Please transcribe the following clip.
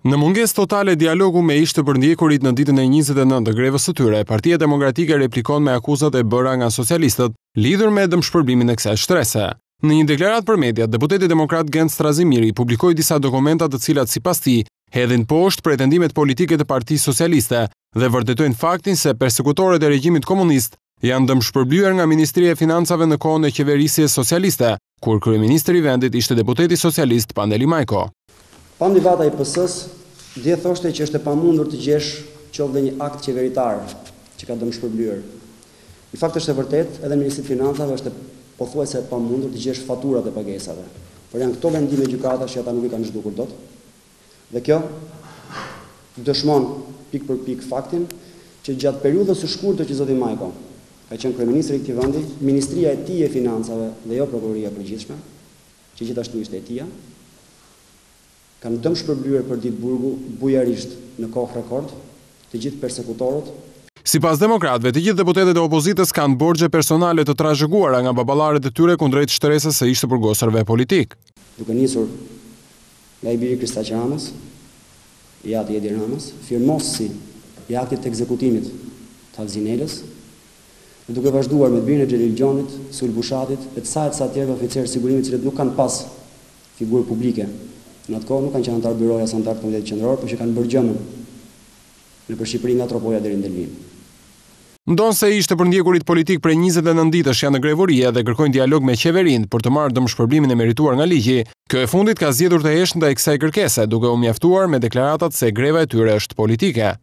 Në mungesë totale dialogu me ish të përndjekurit në ditën e 29 të grevës së tyre, Partia Demokratike replikon me akuzat e bëra nga socialistët lidhur me dëmshpërblimin e kësaj shtrese. Në një deklaratë për media, deputeti demokrat Gent Strazimiri publikoi disa dokumenta të cilat sipas tij hedhin poshtë pretendimet politike të Partisë Socialiste dhe vërtetojnë faktin se persekutorët e regjimit komunist janë dëmshpërblyer nga Ministria e Financave në kohën e qeverisjes socialiste, kur kryeministri i vendit ishte deputeti socialist Pandeli Majko. Pandivata i PS-s dje thoshte që është e pamundur të gjesh qoftë dhe një akt qeveritar që ka dëmshpërblyer. Në fakt është e vërtet, edhe Ministri i Financave është pothuajse e pamundur të gjesh faturat e pagesave. Por janë këto vendime gjykatash që ata nuk i kanë zhdukur dot. Dhe kjo dëshmon pik për pik faktin që gjatë periudhës së shkurtër që zoti Majko ka qenë kryeministri i këtij vendi, Ministria e tij e Financave dhe jo Prokuroria e Përgjithshme, që gjithashtu ishte e tija, kanë dëmshpërblyer për ditë burgu bujarisht në kohë rekord të gjithë persekutorët. Sipas demokratëve, të gjithë deputetët e opozitës kanë borxhe personale të trashëguara nga baballarët e tyre kundrejt shtresës së ish të përgosërve politik. Duke nisur nga i biri Krista Ramës, i ati Edi Ramës, firmosi i aktit të ekzekutimit të Alzinelës, dhe duke vazhduar me birin e Xhelil Gjonit, Sul Bushatit, e të sa tjerë oficerë sigurimit që nuk kanë pas figurë publike. Në atë kohë nuk kanë qenë antar byroja as antar të Komitetit Qendror, por që kanë bërë gjëmën nëpër Shqipëri nga Tropoja deri në Delvin. Ndonse ish të përndjekurit politik prej 29 ditësh janë në grevorie dhe kërkojnë dialog me qeverinë për të marrë dëmshpërblimin e merituar nga ligji, kjo e fundit ka zgjedhur të hesh ndaj kësaj kërkese, duke u mjaftuar me deklaratat se greva e tyre është politike.